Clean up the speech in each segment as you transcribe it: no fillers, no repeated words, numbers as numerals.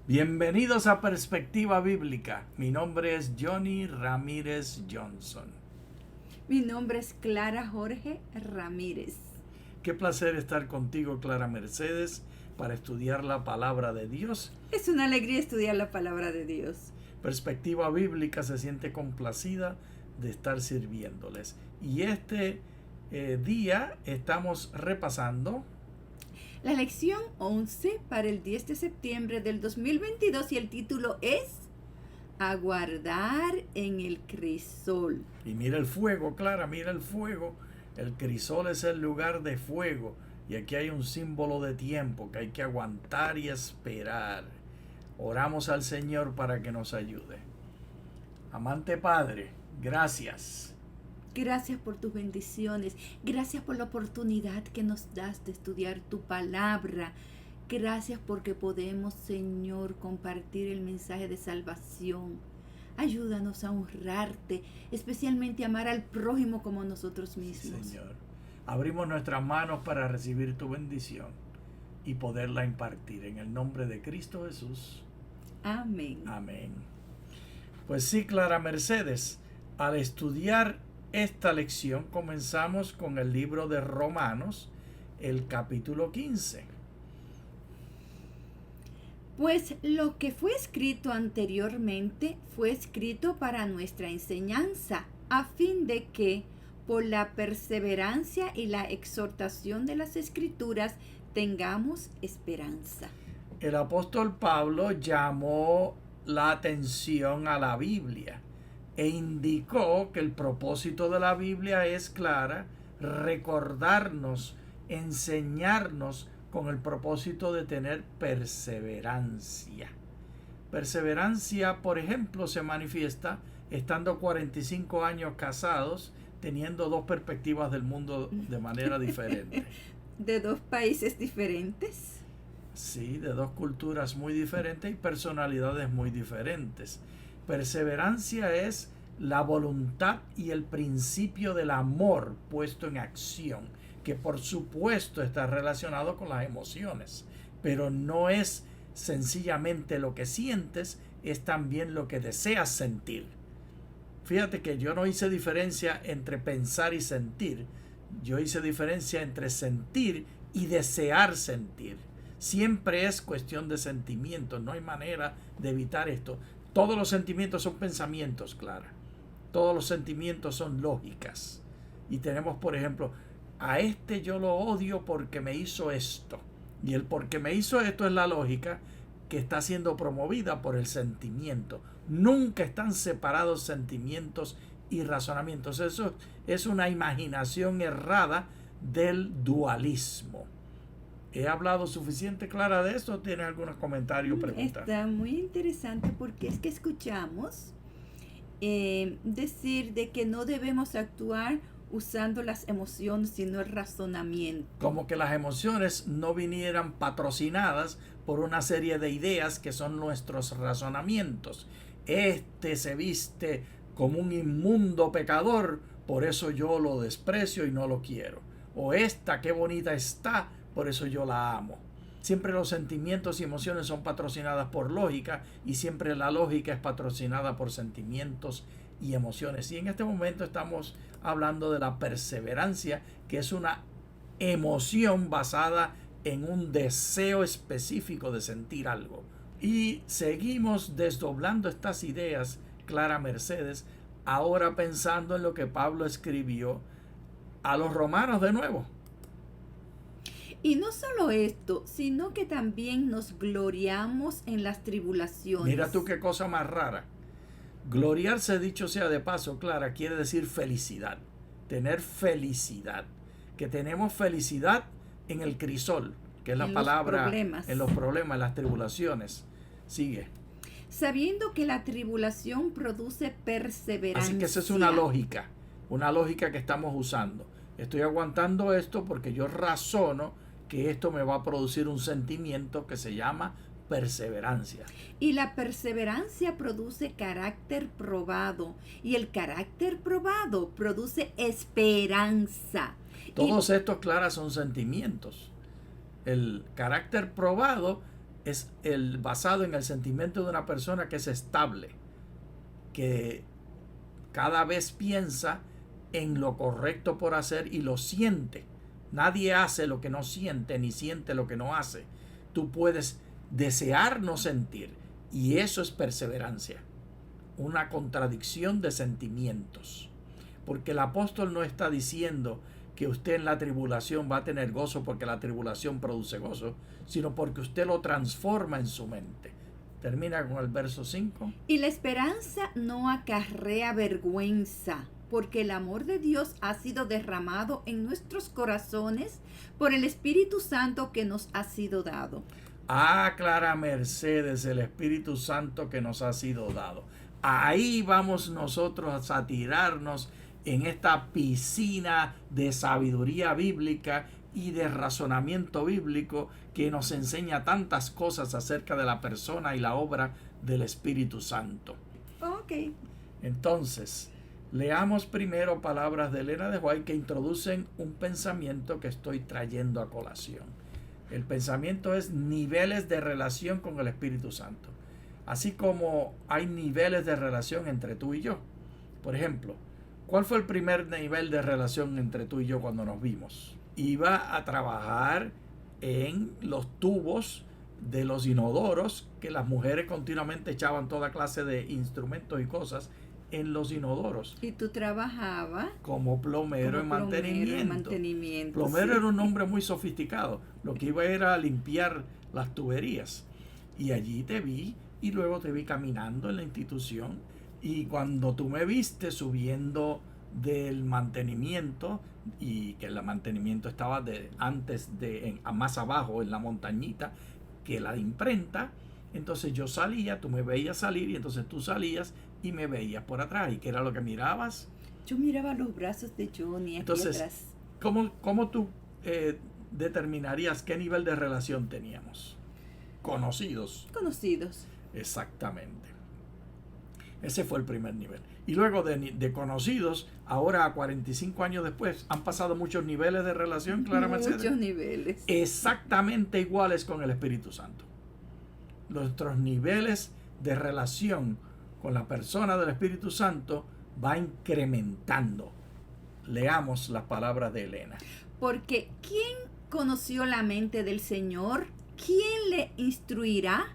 Bienvenidos a Perspectiva Bíblica. Mi nombre es Johnny Ramírez Johnson. Mi nombre es Clara Jorge Ramírez. Qué placer estar contigo, Clara Mercedes, para estudiar la palabra de Dios. Es una alegría estudiar la palabra de Dios. Perspectiva Bíblica se siente complacida de estar sirviéndoles. Y este día estamos repasando La lección 11 para el 10 de septiembre del 2022 y el título es Aguardar en el crisol. Y mira el fuego, Clara, mira el fuego. El crisol es el lugar de fuego. Y aquí hay un símbolo de tiempo que hay que aguantar y esperar. Oramos al Señor para que nos ayude. Amante Padre, gracias. Gracias por tus bendiciones. Gracias por la oportunidad que nos das de estudiar tu palabra. Gracias porque podemos, Señor, compartir el mensaje de salvación. Ayúdanos a honrarte, especialmente a amar al prójimo como nosotros mismos. Señor, abrimos nuestras manos para recibir tu bendición y poderla impartir. En el nombre de Cristo Jesús. Amén. Amén. Pues sí, Clara Mercedes, al estudiar esta lección comenzamos con el libro de Romanos, el capítulo 15. Pues lo que fue escrito anteriormente fue escrito para nuestra enseñanza, a fin de que, por la perseverancia y la exhortación de las Escrituras, tengamos esperanza. El apóstol Pablo llamó la atención a la Biblia e indicó que el propósito de la Biblia es, Clara, recordarnos, enseñarnos con el propósito de tener perseverancia. Perseverancia, por ejemplo, se manifiesta estando 45 años casados, teniendo dos perspectivas del mundo de manera diferente. ¿De dos países diferentes? Sí, de dos culturas muy diferentes y personalidades muy diferentes. Perseverancia es la voluntad y el principio del amor puesto en acción, que por supuesto está relacionado con las emociones, pero no es sencillamente lo que sientes, es también lo que deseas sentir. Fíjate que yo no hice diferencia entre pensar y sentir, yo hice diferencia entre sentir y desear sentir. Siempre es cuestión de sentimientos, no hay manera de evitar esto. Todos los sentimientos son pensamientos, Clara. Todos los sentimientos son lógicas. Y tenemos, por ejemplo, a este yo lo odio porque me hizo esto. Y el porque me hizo esto es la lógica que está siendo promovida por el sentimiento. Nunca están separados sentimientos y razonamientos. Eso es una imaginación errada del dualismo. ¿He hablado suficiente, Clara, de esto? ¿Tiene algún comentario o pregunta? Está muy interesante porque es que escuchamos decir de que no debemos actuar usando las emociones sino el razonamiento. Como que las emociones no vinieran patrocinadas por una serie de ideas que son nuestros razonamientos. Este se viste como un inmundo pecador, por eso yo lo desprecio y no lo quiero. O esta, qué bonita está, por eso yo la amo. Siempre los sentimientos y emociones son patrocinadas por lógica y siempre la lógica es patrocinada por sentimientos y emociones. Y en este momento estamos hablando de la perseverancia, que es una emoción basada en un deseo específico de sentir algo. Y seguimos desdoblando estas ideas, Clara Mercedes, ahora pensando en lo que Pablo escribió a los romanos de nuevo. Y no solo esto, sino que también nos gloriamos en las tribulaciones. Mira tú qué cosa más rara. Gloriarse, dicho sea de paso, Clara, quiere decir felicidad. Tener felicidad. Que tenemos felicidad en el crisol, que es la palabra en los problemas, en las tribulaciones. Sigue. Sabiendo que la tribulación produce perseverancia. Así que esa es una lógica que estamos usando. Estoy aguantando esto porque yo razono que esto me va a producir un sentimiento que se llama perseverancia. Y la perseverancia produce carácter probado. Y el carácter probado produce esperanza. Todos estos, Clara, son sentimientos. El carácter probado es basado en el sentimiento de una persona que es estable, que cada vez piensa en lo correcto por hacer y lo siente. Nadie hace lo que no siente, ni siente lo que no hace. Tú puedes desear no sentir, y eso es perseverancia, una contradicción de sentimientos. Porque el apóstol no está diciendo que usted en la tribulación va a tener gozo porque la tribulación produce gozo, sino porque usted lo transforma en su mente. Termina con el verso 5. Y la esperanza no acarrea vergüenza, porque el amor de Dios ha sido derramado en nuestros corazones por el Espíritu Santo que nos ha sido dado. Clara Mercedes, el Espíritu Santo que nos ha sido dado. Ahí vamos nosotros a tirarnos en esta piscina de sabiduría bíblica y de razonamiento bíblico que nos enseña tantas cosas acerca de la persona y la obra del Espíritu Santo. Ok. Entonces, leamos primero palabras de Elena de White que introducen un pensamiento que estoy trayendo a colación. El pensamiento es niveles de relación con el Espíritu Santo. Así como hay niveles de relación entre tú y yo. Por ejemplo, ¿cuál fue el primer nivel de relación entre tú y yo cuando nos vimos? Iba a trabajar en los tubos de los inodoros, que las mujeres continuamente echaban toda clase de instrumentos y cosas en los inodoros. Y tú trabajabas como plomero en mantenimiento. Plomero sí. era un hombre muy sofisticado. Lo que iba era a limpiar las tuberías. Y allí te vi, y luego te vi caminando en la institución. Y cuando tú me viste subiendo del mantenimiento, y que el mantenimiento estaba más abajo en la montañita que la imprenta, entonces yo salía, tú me veías salir, y entonces tú salías y me veías por atrás. ¿Y qué era lo que mirabas? Yo miraba los brazos de Johnny aquí entonces, atrás. ¿Cómo tú determinarías qué nivel de relación teníamos? Conocidos. Exactamente. Ese fue el primer nivel. Y luego de conocidos, ahora 45 años después, han pasado muchos niveles de relación, Clara Mercedes. Muchos niveles. Exactamente iguales con el Espíritu Santo. Nuestros niveles de relación con la persona del Espíritu Santo va incrementando. Leamos las palabras de Elena. Porque ¿quién conoció la mente del Señor? ¿Quién le instruirá?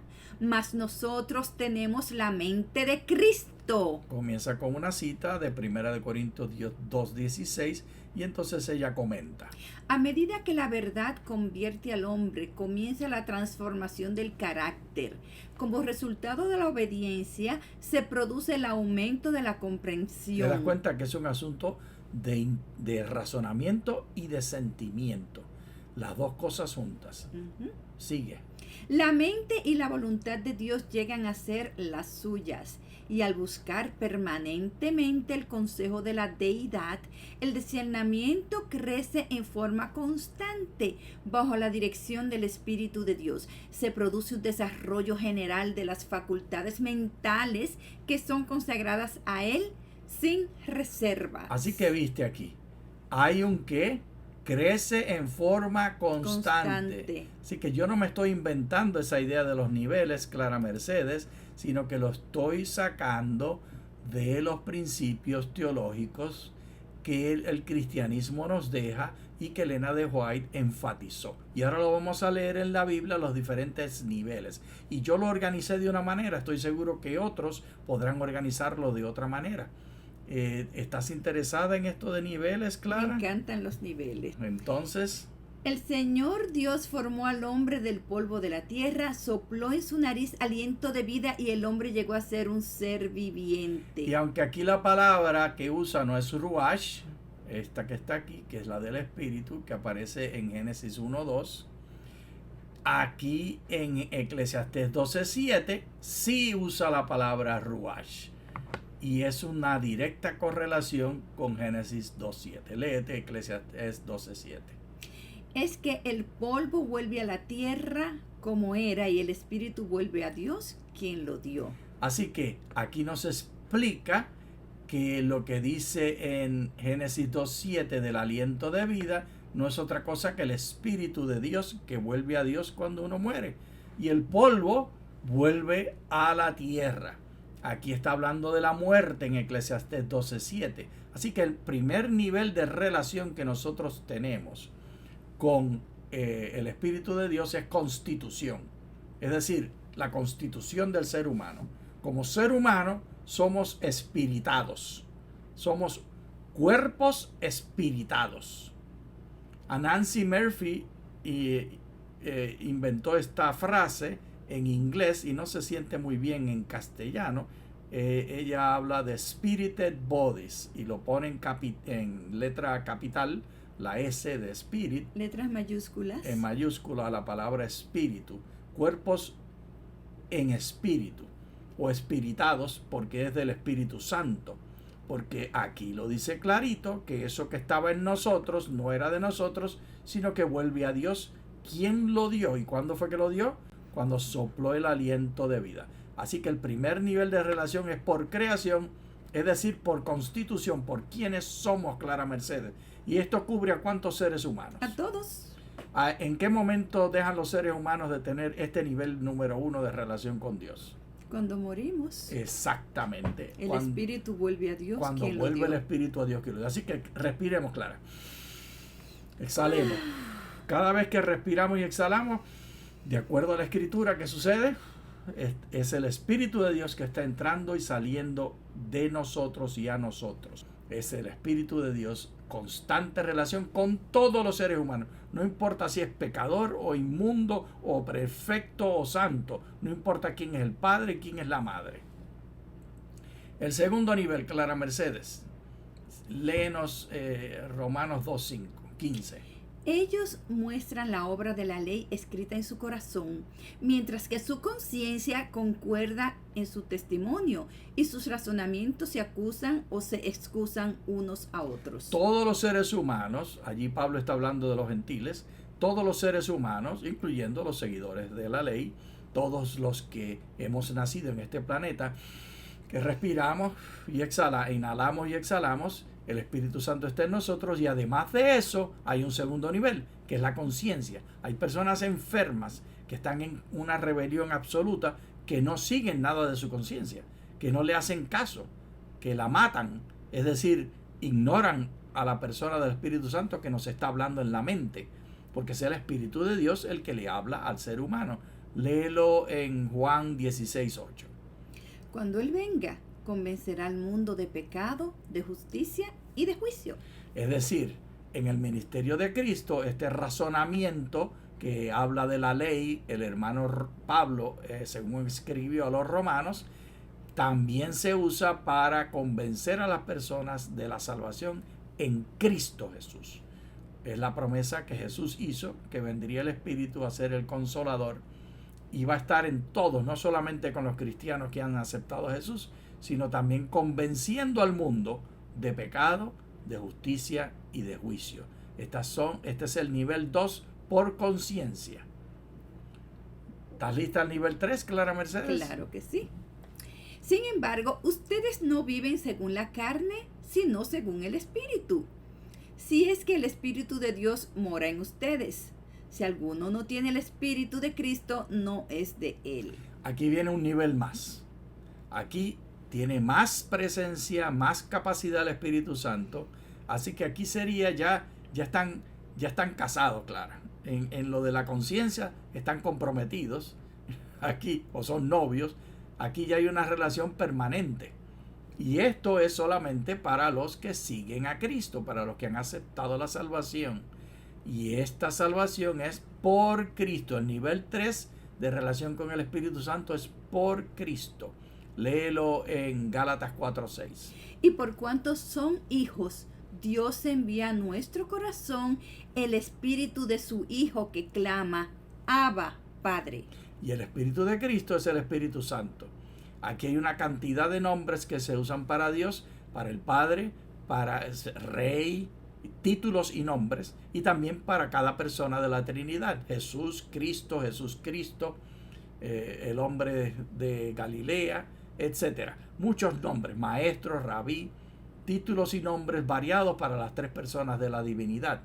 Mas nosotros tenemos la mente de Cristo. Comienza con una cita de 1 Corintios 2:16 y entonces ella comenta. A medida que la verdad convierte al hombre, comienza la transformación del carácter. Como resultado de la obediencia, se produce el aumento de la comprensión. ¿Te das cuenta que es un asunto de razonamiento y de sentimiento? Las dos cosas juntas. Sigue. La mente y la voluntad de Dios llegan a ser las suyas, y al buscar permanentemente el consejo de la deidad, el discernimiento crece en forma constante bajo la dirección del Espíritu de Dios. Se produce un desarrollo general de las facultades mentales que son consagradas a Él sin reservas. Así que viste aquí, hay un qué. Crece en forma constante. Así que yo no me estoy inventando esa idea de los niveles, Clara Mercedes, sino que lo estoy sacando de los principios teológicos que el cristianismo nos deja y que Elena de White enfatizó. Y ahora lo vamos a leer en la Biblia, los diferentes niveles. Y yo lo organicé de una manera, estoy seguro que otros podrán organizarlo de otra manera. ¿Estás interesada en esto de niveles, Clara? Me encantan los niveles. Entonces, el Señor Dios formó al hombre del polvo de la tierra, sopló en su nariz aliento de vida y el hombre llegó a ser un ser viviente. Y aunque aquí la palabra que usa no es ruach, esta que está aquí, que es la del Espíritu, que aparece en Génesis 1:2, aquí en Eclesiastés 12:7 sí usa la palabra ruach. Y es una directa correlación con Génesis 2:7. Léete Eclesiastés 12:7. Es que el polvo vuelve a la tierra como era y el espíritu vuelve a Dios quien lo dio. Así que aquí nos explica que lo que dice en Génesis 2:7 del aliento de vida no es otra cosa que el Espíritu de Dios que vuelve a Dios cuando uno muere. y el polvo vuelve a la tierra. Aquí está hablando de la muerte en Eclesiastés 12:7. Así que el primer nivel de relación que nosotros tenemos con el Espíritu de Dios es constitución. Es decir, la constitución del ser humano. Como ser humano somos espiritados. Somos cuerpos espiritados. Nancy Murphy inventó esta frase en inglés y no se siente muy bien en castellano. Ella habla de spirited bodies y lo pone en letra capital, la S de spirit. Letras mayúsculas. En mayúscula la palabra espíritu. Cuerpos en espíritu o espiritados porque es del Espíritu Santo. Porque aquí lo dice clarito que eso que estaba en nosotros no era de nosotros, sino que vuelve a Dios. ¿Quién lo dio y cuándo fue que lo dio? Cuando sopló el aliento de vida. Así que el primer nivel de relación es por creación, es decir, por constitución, por quienes somos, Clara Mercedes. Y esto cubre a cuántos seres humanos. A todos. ¿En qué momento dejan los seres humanos de tener este nivel número 1 de relación con Dios? Cuando morimos. Exactamente. El espíritu vuelve a Dios. Cuando vuelve el espíritu a Dios. Así que respiremos, Clara. Exhalemos. Cada vez que respiramos y exhalamos, de acuerdo a la escritura, ¿qué sucede? Es el Espíritu de Dios que está entrando y saliendo de nosotros y a nosotros. Es el Espíritu de Dios, constante relación con todos los seres humanos. No importa si es pecador o inmundo o perfecto o santo. No importa quién es el padre y quién es la madre. El segundo nivel, Clara Mercedes. Léenos Romanos 2:15. Ellos muestran la obra de la ley escrita en su corazón, mientras que su conciencia concuerda en su testimonio y sus razonamientos se acusan o se excusan unos a otros. Todos los seres humanos, allí Pablo está hablando de los gentiles, todos los seres humanos, incluyendo los seguidores de la ley, todos los que hemos nacido en este planeta, que respiramos y inhalamos y exhalamos, el Espíritu Santo está en nosotros y además de eso hay un segundo nivel, que es la conciencia. Hay personas enfermas que están en una rebelión absoluta, que no siguen nada de su conciencia, que no le hacen caso, que la matan, es decir, ignoran a la persona del Espíritu Santo que nos está hablando en la mente, porque es el Espíritu de Dios el que le habla al ser humano. Léelo en Juan 16:8. Cuando Él venga, convencerá al mundo de pecado, de justicia y de juicio. Es decir, en el ministerio de Cristo, este razonamiento que habla de la ley, el hermano Pablo, según escribió a los romanos, también se usa para convencer a las personas de la salvación en Cristo Jesús. Es la promesa que Jesús hizo, que vendría el Espíritu a ser el Consolador y va a estar en todos, no solamente con los cristianos que han aceptado a Jesús, sino también convenciendo al mundo de pecado, de justicia y de juicio. Este es el nivel 2 por conciencia. ¿Estás lista al nivel 3, Clara Mercedes? Claro que sí. Sin embargo, ustedes no viven según la carne, sino según el Espíritu. Si es que el Espíritu de Dios mora en ustedes. Si alguno no tiene el Espíritu de Cristo, no es de él. Aquí viene un nivel más. Aquí tiene más presencia, más capacidad el Espíritu Santo. Así que aquí sería ya están casados, Clara. En lo de la conciencia están comprometidos. Aquí, o son novios. Aquí ya hay una relación permanente. Y esto es solamente para los que siguen a Cristo, para los que han aceptado la salvación. Y esta salvación es por Cristo. El nivel 3 de relación con el Espíritu Santo es por Cristo. Léelo en Gálatas 4:6. Y por cuanto son hijos, Dios envía a nuestro corazón el Espíritu de su Hijo que clama, Abba, Padre. Y el Espíritu de Cristo es el Espíritu Santo. Aquí hay una cantidad de nombres que se usan para Dios, para el Padre, para el Rey, títulos y nombres, y también para cada persona de la Trinidad. Jesús Cristo, el hombre de Galilea, etcétera. Muchos nombres, maestro, rabí, títulos y nombres variados para las tres personas de la divinidad.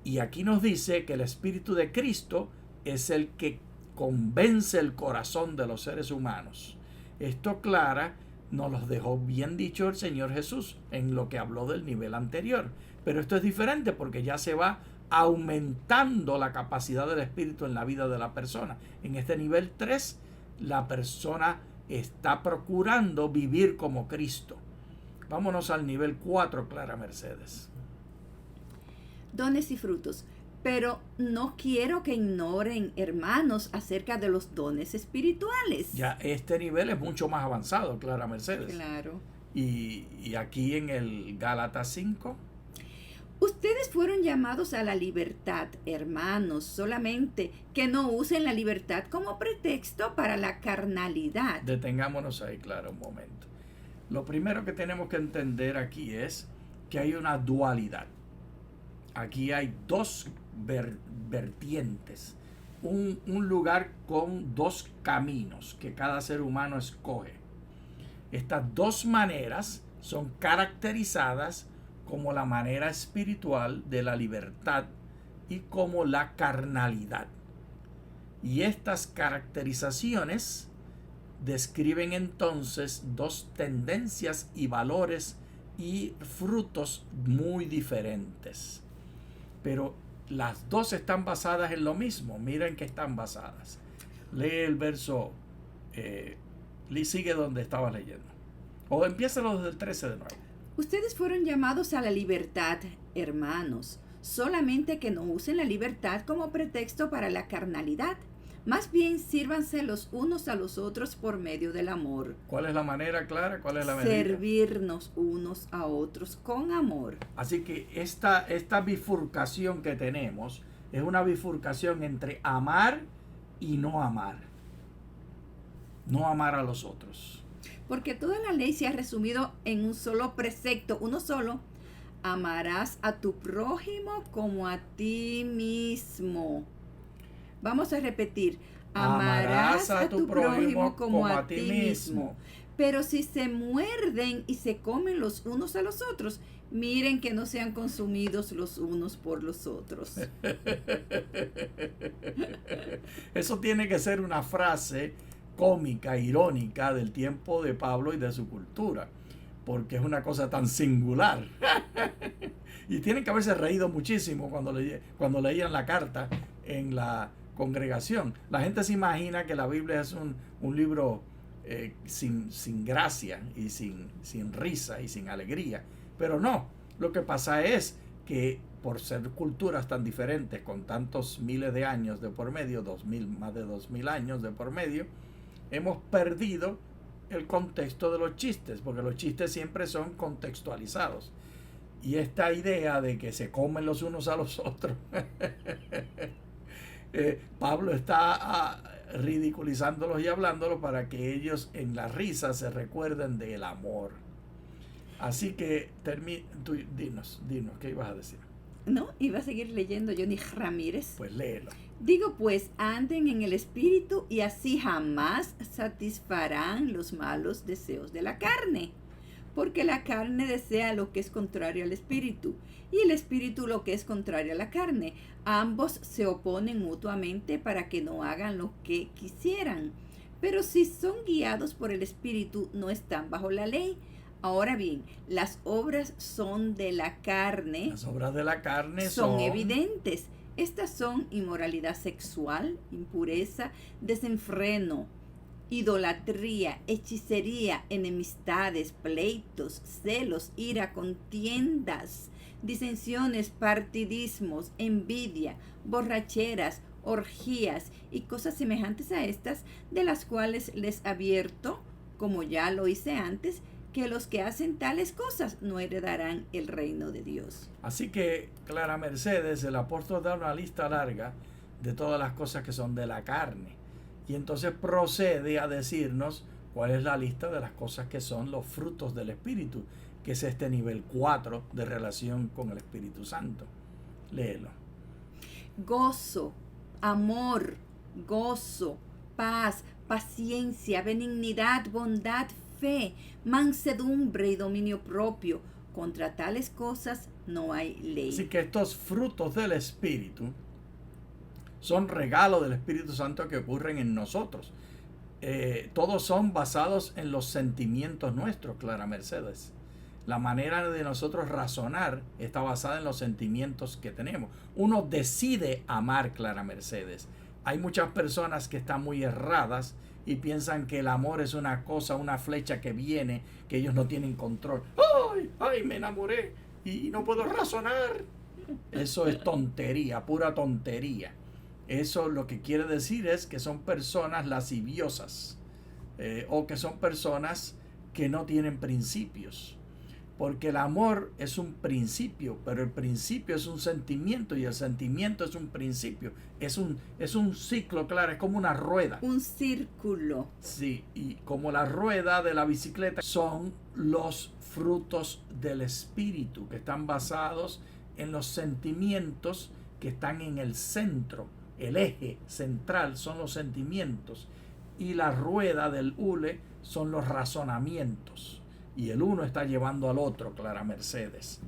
Y aquí nos dice que el Espíritu de Cristo es el que convence el corazón de los seres humanos. Esto, Clara, nos los dejó bien dicho el Señor Jesús en lo que habló del nivel anterior. Pero esto es diferente porque ya se va aumentando la capacidad del Espíritu en la vida de la persona. En este nivel 3, la persona está procurando vivir como Cristo. Vámonos al nivel 4, Clara Mercedes. Dones y frutos. Pero no quiero que ignoren, hermanos, acerca de los dones espirituales. Ya este nivel es mucho más avanzado, Clara Mercedes. Claro. Y aquí en el Gálatas 5. Ustedes fueron llamados a la libertad, hermanos, solamente que no usen la libertad como pretexto para la carnalidad. Detengámonos ahí, Clara, un momento. Lo primero que tenemos que entender aquí es que hay una dualidad. Aquí hay dos vertientes, un lugar con dos caminos que cada ser humano escoge. Estas dos maneras son caracterizadas como la manera espiritual de la libertad y como la carnalidad. Y estas caracterizaciones describen entonces dos tendencias y valores y frutos muy diferentes. Pero las dos están basadas en lo mismo. Miren que están basadas. Lee el verso, sigue donde estabas leyendo. O empiézalo desde el 13 de nuevo. Ustedes fueron llamados a la libertad, hermanos, solamente que no usen la libertad como pretexto para la carnalidad. Más bien, sírvanse los unos a los otros por medio del amor. ¿Cuál es la manera, Clara? ¿Cuál es la medida? Servirnos unos a otros con amor. Así que esta bifurcación que tenemos es una bifurcación entre amar y no amar. No amar a los otros. Porque toda la ley se ha resumido en un solo precepto, uno solo. Amarás a tu prójimo como a ti mismo. Vamos a repetir. Amarás a tu prójimo como a ti mismo. Pero si se muerden y se comen los unos a los otros, miren que no sean consumidos los unos por los otros. Eso tiene que ser una frase cómica, irónica del tiempo de Pablo y de su cultura, porque es una cosa tan singular. Y tienen que haberse reído muchísimo cuando leían la carta en la congregación. La gente se imagina que la Biblia es un libro sin gracia y sin risa y sin alegría, pero no. Lo que pasa es que por ser culturas tan diferentes, con tantos miles de años de por medio, más de 2000 años de por medio, hemos perdido el contexto de los chistes, porque los chistes siempre son contextualizados. Y esta idea de que se comen los unos a los otros, Pablo está ridiculizándolos y hablándolos para que ellos en la risa se recuerden del amor. Así que dinos, ¿qué ibas a decir? No, iba a seguir leyendo Johnny Ramírez. Pues léelo. Digo pues, anden en el espíritu y así jamás satisfarán los malos deseos de la carne. Porque la carne desea lo que es contrario al espíritu y el espíritu lo que es contrario a la carne. Ambos se oponen mutuamente para que no hagan lo que quisieran. Pero si son guiados por el espíritu, no están bajo la ley. Ahora bien, las obras son de la carne. Las obras de la carne son evidentes. Estas son inmoralidad sexual, impureza, desenfreno, idolatría, hechicería, enemistades, pleitos, celos, ira, contiendas, disensiones, partidismos, envidia, borracheras, orgías y cosas semejantes a estas, de las cuales les advierto, como ya lo hice antes, que los que hacen tales cosas no heredarán el reino de Dios. Así que, Clara Mercedes, el apóstol da una lista larga de todas las cosas que son de la carne. Y entonces procede a decirnos cuál es la lista de las cosas que son los frutos del Espíritu, que es este nivel 4 de relación con el Espíritu Santo. Léelo. Gozo, amor, gozo, paz, paciencia, benignidad, bondad, fe, mansedumbre y dominio propio. Contra tales cosas no hay ley. Así que estos frutos del Espíritu son regalos del Espíritu Santo que ocurren en nosotros. Todos son basados en los sentimientos nuestros, Clara Mercedes. La manera de nosotros razonar está basada en los sentimientos que tenemos. Uno decide amar, Clara Mercedes. Hay muchas personas que están muy erradas y piensan que el amor es una cosa, una flecha que viene, que ellos no tienen control. ¡Ay, me enamoré y no puedo razonar! Eso es tontería, pura tontería. Eso lo que quiere decir es que son personas lasciviosas o que son personas que no tienen principios. Porque el amor es un principio, pero el principio es un sentimiento y el sentimiento es un principio. Es un ciclo, claro, es como una rueda. Un círculo. Sí, y como la rueda de la bicicleta son los frutos del espíritu que están basados en los sentimientos que están en el centro. El eje central son los sentimientos y la rueda del hule son los razonamientos. Y el uno está llevando al otro, Clara Mercedes.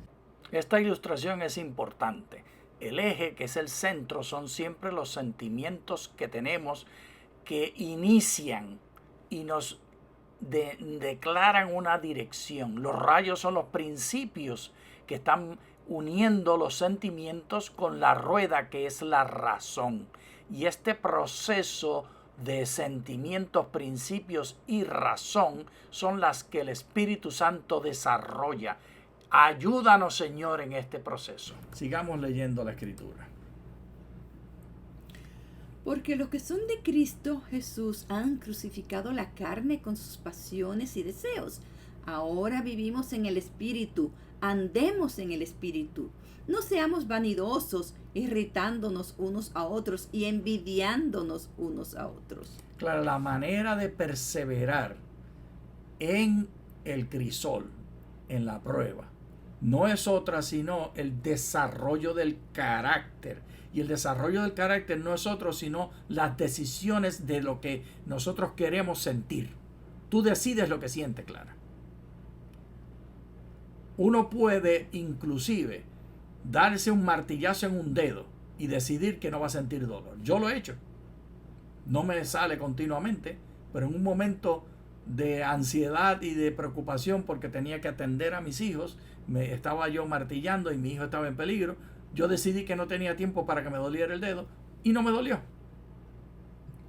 Esta ilustración es importante. El eje, que es el centro, son siempre los sentimientos que tenemos que inician y nos declaran una dirección. Los rayos son los principios que están uniendo los sentimientos con la rueda, que es la razón. Y este proceso de sentimientos, principios y razón son las que el Espíritu Santo desarrolla. Ayúdanos, Señor, en este proceso. Sigamos leyendo la Escritura. Porque los que son de Cristo Jesús han crucificado la carne con sus pasiones y deseos. Ahora vivimos en el Espíritu, andemos en el Espíritu. No seamos vanidosos, irritándonos unos a otros y envidiándonos unos a otros. Claro, la manera de perseverar en el crisol, en la prueba, no es otra sino el desarrollo del carácter. Y el desarrollo del carácter no es otro sino las decisiones de lo que nosotros queremos sentir. Tú decides lo que sientes, Clara. Uno puede inclusive darse un martillazo en un dedo y decidir que no va a sentir dolor. Yo lo he hecho. No me sale continuamente, pero en un momento de ansiedad y de preocupación porque tenía que atender a mis hijos, me estaba yo martillando y mi hijo estaba en peligro. Yo decidí que no tenía tiempo para que me doliera el dedo y no me dolió.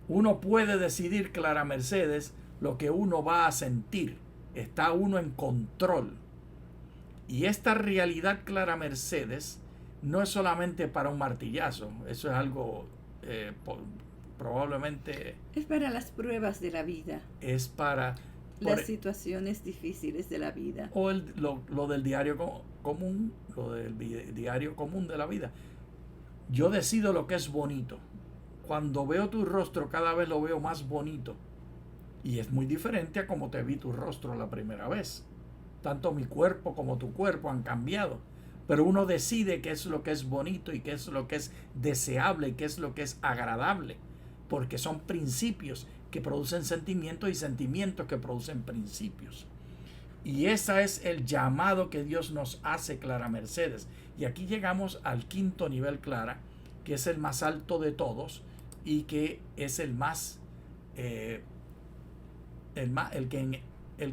Uno puede decidir, Clara Mercedes, lo que uno va a sentir. Está uno en control. Y esta realidad, Clara Mercedes, no es solamente para un martillazo. Eso es algo probablemente... Es para las pruebas de la vida. Es para... Las situaciones difíciles de la vida. O lo del diario común, lo del diario común de la vida. Yo decido lo que es bonito. Cuando veo tu rostro, cada vez lo veo más bonito. Y es muy diferente a como te vi tu rostro la primera vez. Tanto mi cuerpo como tu cuerpo han cambiado. Pero uno decide qué es lo que es bonito y qué es lo que es deseable y qué es lo que es agradable. Porque son principios que producen sentimientos y sentimientos que producen principios. Y ese es el llamado que Dios nos hace, Clara Mercedes. Y aquí llegamos al quinto nivel, Clara, que es el más alto de todos y que es el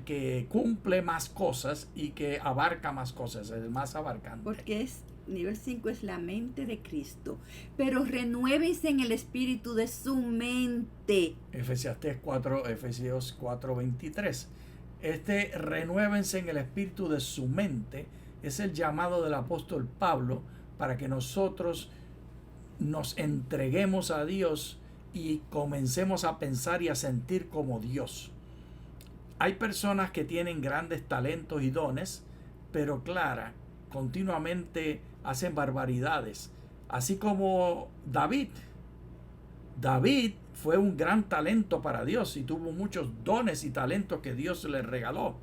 que cumple más cosas y que abarca más cosas, el más abarcante. Porque nivel 5 es la mente de Cristo. Pero renuévense en el espíritu de su mente. Efesios 4:23. Renuévense en el espíritu de su mente es el llamado del apóstol Pablo para que nosotros nos entreguemos a Dios y comencemos a pensar y a sentir como Dios. Hay personas que tienen grandes talentos y dones, pero Clara, continuamente hacen barbaridades. Así como David. David fue un gran talento para Dios y tuvo muchos dones y talentos que Dios le regaló.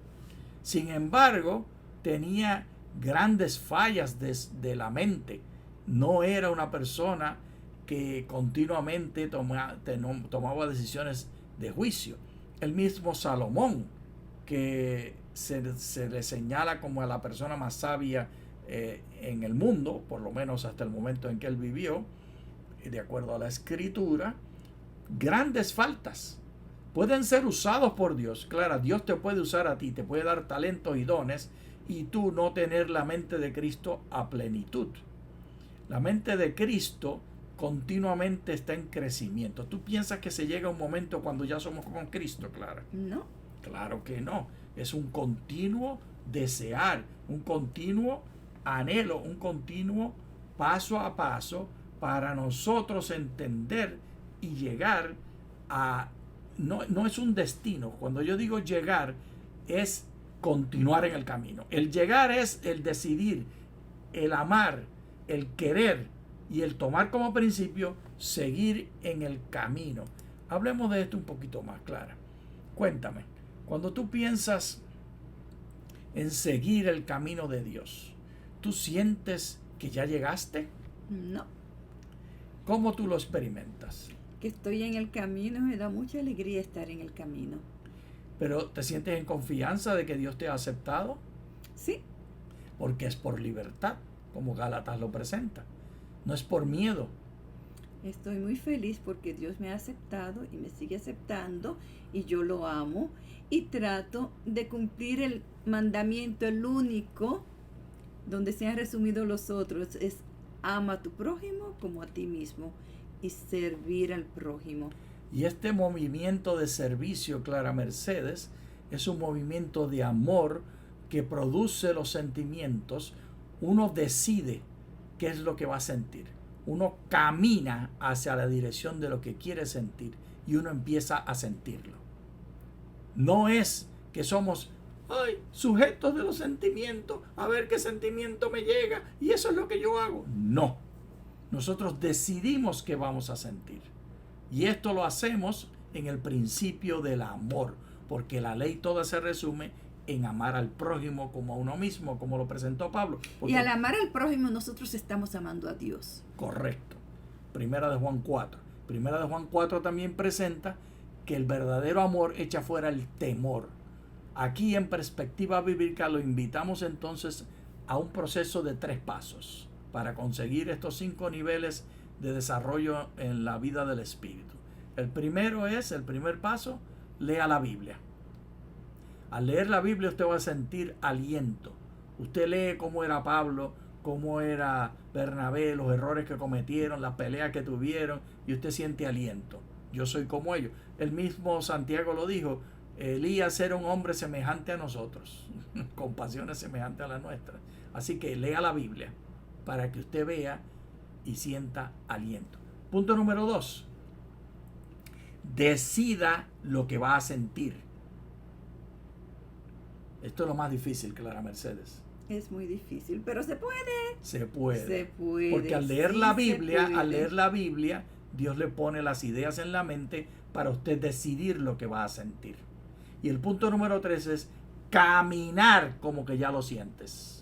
Sin embargo, tenía grandes fallas de la mente. No era una persona que continuamente tomaba decisiones de juicio. El mismo Salomón, que se le señala como a la persona más sabia en el mundo, por lo menos hasta el momento en que él vivió, de acuerdo a la Escritura, grandes faltas. Pueden ser usados por Dios. Claro, Dios te puede usar a ti, te puede dar talentos y dones, y tú no tener la mente de Cristo a plenitud. La mente de Cristo continuamente está en crecimiento. ¿Tú piensas que se llega un momento cuando ya somos con Cristo, Clara? No. Claro que no. Es un continuo desear, un continuo anhelo, un continuo paso a paso para nosotros entender y llegar a... No es un destino. Cuando yo digo llegar, es continuar en el camino. El llegar es el decidir, el amar, el querer y el tomar como principio seguir en el camino. Hablemos de esto un poquito más, Clara. Cuéntame, cuando tú piensas en seguir el camino de Dios, ¿tú sientes que ya llegaste? No. ¿Cómo tú lo experimentas? Que estoy en el camino, me da mucha alegría estar en el camino. ¿Pero te sientes en confianza de que Dios te ha aceptado? Sí. Porque es por libertad, como Gálatas lo presenta. No es por miedo. Estoy muy feliz porque Dios me ha aceptado y me sigue aceptando y yo lo amo y trato de cumplir el mandamiento, el único, donde se han resumido los otros, es ama a tu prójimo como a ti mismo y servir al prójimo. Y este movimiento de servicio, Clara Mercedes, es un movimiento de amor que produce los sentimientos. Uno decide qué es lo que va a sentir. Uno camina hacia la dirección de lo que quiere sentir y uno empieza a sentirlo. No es que somos sujetos de los sentimientos, a ver qué sentimiento me llega y eso es lo que yo hago. No. Nosotros decidimos qué vamos a sentir. Y esto lo hacemos en el principio del amor, porque la ley toda se resume en amar al prójimo como a uno mismo, como lo presentó Pablo. Porque, y al amar al prójimo nosotros estamos amando a Dios. Correcto. Primera de Juan 4. Primera de Juan 4 también presenta que el verdadero amor echa fuera el temor. Aquí en perspectiva bíblica lo invitamos entonces a un proceso de 3 pasos para conseguir estos 5 niveles de desarrollo en la vida del espíritu. El primer paso, lea la Biblia. Al leer la Biblia usted va a sentir aliento. Usted lee cómo era Pablo, cómo era Bernabé, los errores que cometieron, las peleas que tuvieron, y usted siente aliento. Yo soy como ellos. El mismo Santiago lo dijo, Elías era un hombre semejante a nosotros, con pasiones semejantes a las nuestras. Así que lea la Biblia para que usted vea y sienta aliento. Punto número 2. Decida lo que va a sentir. Esto es lo más difícil, Clara Mercedes. Es muy difícil, pero se puede. Se puede. Se puede. Porque al leer la Biblia, Dios le pone las ideas en la mente para usted decidir lo que va a sentir. Y el punto número 3 es caminar como que ya lo sientes.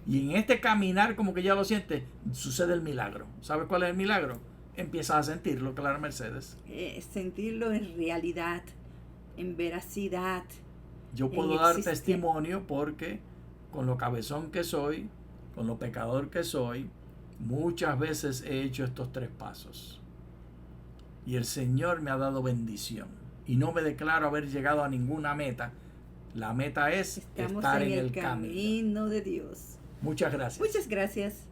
Y en este caminar como que ya lo sientes, sucede el milagro. ¿Sabes cuál es el milagro? Empiezas a sentirlo, Clara Mercedes. Sentirlo en realidad, en veracidad. Yo puedo dar testimonio porque con lo cabezón que soy, con lo pecador que soy, muchas veces he hecho estos 3 pasos. Y el Señor me ha dado bendición. Y no me declaro haber llegado a ninguna meta. La meta es estar en el camino de Dios. Muchas gracias. Muchas gracias.